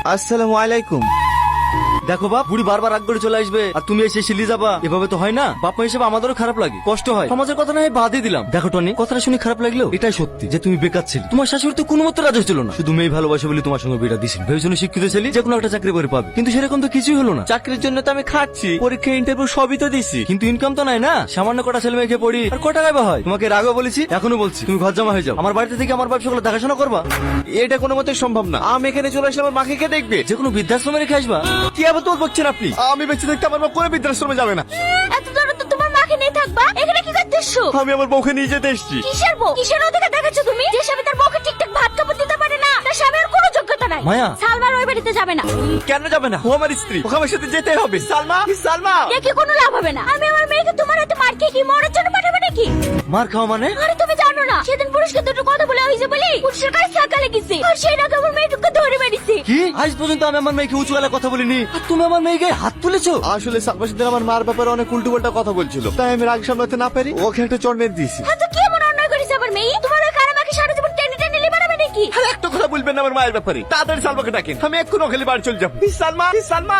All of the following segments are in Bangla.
আসসালামু আলাইকুম। দেখো বাপ, বুড়ি বারবার রাগ করে চলে আসবে আর তুমি এসে শিলি যাবা, এভাবে তো হয় না। বাপ মা হিসেবে আমাদেরও খারাপ লাগে, কষ্ট হয়। সমাজের কথা না হয় বাদই দিলাম। দেখো টনি, কথাটা শুনে খারাপ লাগলো, এটাই সত্যি যে তুমি বেকার ছেলে। তোমার শাশুড়ি তো কোনো মতো রাজি হচ্ছিল না, শুধু মেয়ে ভালোবাসে বলে তোমার সঙ্গে বিয়েটা দিছিল। ভেবেছিল শিক্ষিত ছেলে যে কোনো একটা চাকরি করে পাবে, কিন্তু সেরকম তো কিছুই হলো না। চাকরির জন্য তো আমি খাচ্ছি, পরীক্ষা ইন্টারভিউ সবই তো দিছি, কিন্তু ইনকাম তো নাই না। সামান্য কটা ছেলে মেয়েকে পড়ি আর কটা গাইবা হয়। তোমাকে এর আগেও বলেছি, এখনো বলছি, তুমি ঘর জমা হয়ে যাও। আমার বাড়িতে থেকে আমার ব্যবসাগুলো দেখাশোনা করবা। এটা কোনো মতে সম্ভব না। আমি এখানে চলে আসলে আমার মাকে কে দেখবে? যে কোনো বৃদ্ধাশ্রমে রেখে আসবা। কি আবার তোর বলছেন আপনি? আমি বেঁচে থাকতে আমার মা কোনো বৃদ্ধাশ্রমে যাবে না। এত দূরে তো তোমার মাকে নিয়ে থাকবা, এখানে কি করতেছো? আমি আমার বউকে নিয়ে যেতে এসেছি। কিসের বউ? কিসের অধিকার দেখাচ্ছ তুমি? যে স্বামী তার বউকে ঠিকঠাক ভাত কাপড় দিতে পারে না, তার স্বামীর কোনো যোগ্যতা নাই। মায়া। সালমার ওই বাড়িতে যাবে না। কেন যাবে না? ও আমার স্ত্রী, ওকে আমার সাথে যেতে হবে। সালমা, সালমা, দেখে কোনো লাভ হবে না। আমি আমার মেয়েকে তোমার হাতে মার খেয়ে কি মরার জন্য পাঠাবো নাকি? মার খাওয়া মানে? আরে তুমি জানো না, সেদিন পুরুষকে দুটো কথা বলে হয়েছে বলে পুরুষের কাছে সকালে গেছে, আর সেই রাগে আমার মেয়েটুকে ধরে মেরেছে। কি? আজ পর্যন্ত আমি আমার মেয়েকে উঁচু গলায় কথা বলিনি, আর তুমি আমার মেয়েকে হাত তুলেছো? আসলে সালমা সেদিন আমার মার ব্যাপারে অনেক উল্টো পাল্টা কথা বলছিল, তাই আমি রাগ সামলাতে না পারি ওকে একটা চড় মেরে দিয়েছি। হ্যাঁ, তো কি এমন অন্যায় করেছে আমার মেয়ে? তোমার ওই কারা মাকে সারা জীবন টেনে টেনে লিবাড়াবে নাকি? আর একটা কথা বলবেন না আমার মায়ের ব্যাপারে। তাড়াতাড়ি সালমাকে ডাকেন, আমি এক্ষুনি ওখানে বাড়ি চলে যাবো। সালমা, সালমা,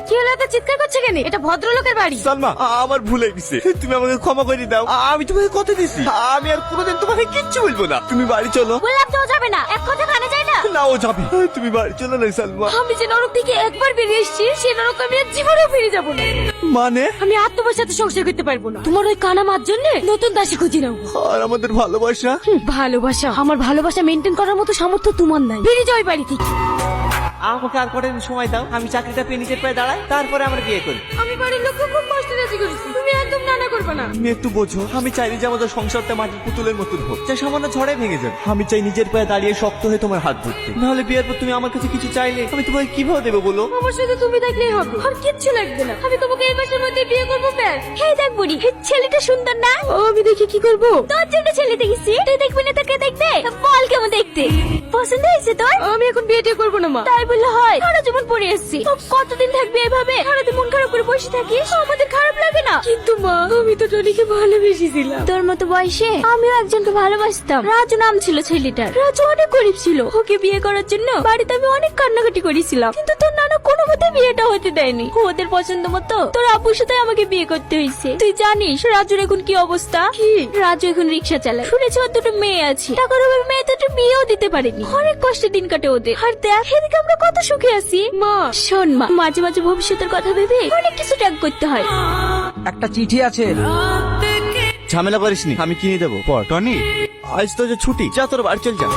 কি হলো, এত চিৎকার করছে কেন? এটা ভদ্রলোকের বাড়ি। সালমা, আমার ভুল হয়ে গেছে, তুমি আমাকে ক্ষমা করে দাও। আমি তোমাকে কথা দিছি, আমি আর কোনোদিন তোমাকে কিচ্ছু বলবো না। তুমি বাড়ি চলো। বললাম তো ও যাবে না, এক কথা কানে যায় না। না, ও যাবে। তুমি বাড়ি চলো না সালমা। আমি যে নরক থেকে একবার বেরিয়ে এসেছি, সেই নরক আমি আর জীবনেও ফিরে যাবো না। মানে? আমি আর তোমার সাথে সংসার করতে পারবো না। তোমার ওই কানা মার জন্য নতুন দাসী খুঁজে নাও। আর আমাদের ভালোবাসা? ভালোবাসা? আমার ভালোবাসা মেনটেন করার মতো সামর্থ্য তোমার নাই। বেরিয়ে যাও এই বাড়ি থেকে। আমাকে আর কটা দিন সময় দাও, আমি চাকরিটা পেয়ে নিজের পায়ে দাঁড়াই, তারপরে আমরা বিয়ে করি। আমি বাড়ির লোককে খুব কষ্ট রাজি করেছি, তুমি একদম নানা করবে না। তুমি একটু বোঝো, আমি চাইনি যে আমাদের সংসারটা মাটির পুতুলের মতন হোক, যা সামান্য ঝড়ে ভেঙে যাবে। আমি চাই নিজের পায়ে দাঁড়িয়ে শক্ত হয়ে তোমার হাত ধরতে। নাহলে বিয়ের পর তুমি আমার কাছে কিছু চাইলে আমি তোমাকে কিভাবে দেবো বলো? আমার সাথে তুমি থাকলেই হবে, আর কিচ্ছু লাগবে না। আমি তোমাকে এই মাসের মধ্যে বিয়ে করবো, ব্যাস। এই দেখ বুড়ি, ছেলেটা সুন্দর না? আমি দেখি কি করবো? তোর জন্য ছেলে দেখেছি, তুই দেখবি না তাকে দেখবে? বল কেমন দেখতে? পছন্দ হয়েছে তোর? আমি এখন বিয়েটা করবো না মা। তাই বললে হয়? সারা জীবন পড়ে এসছি, কতদিন থাকবে এভাবে? সারাদিন মন খারাপ করে বসে থাকিস, আমাদের খারাপ লাগে না? কিন্তু মা, আমি তো টনিকে ভালোবেসেছিলাম। তোর মতো বয়সে আমিও একজনকে ভালোবাসতাম। রাজু নাম ছিল ছেলেটার। রাজু অনেক গরিব ছিল, ওকে বিয়ে করার জন্য বাড়িতে আমি অনেক কান্নাকাটি করেছিলাম, কিন্তু তোর নানা কোনো মতে বিয়েটা হতে দেয়নি। ওদের পছন্দ মতো তোর আপুর সাথে আমাকে বিয়ে করতে হয়েছে। তুই জানিস রাজুর এখন কি অবস্থা? কি? রাজু এখন রিক্সা চালায়। শুনেছি ওর দুটো মেয়ে আছে, টাকার অভাবে মেয়ে দুটো বিয়েও দিতে পারেনি। অনেক কষ্টে দিন কাটে ওদের। আর দেখ, এদিকে আমরা কত সুখে আছি। মা শোন মা, মাঝে মাঝে ভবিষ্যতের কথা ভেবে অনেক কিছু ত্যাগ করতে হয়। একটা চিঠি আছে। ঝামেলা করিসনি, আমি কিনে দেবো পর। টনি, আজ তো যে ছুটি, যা তোর বাড়ি চল যা।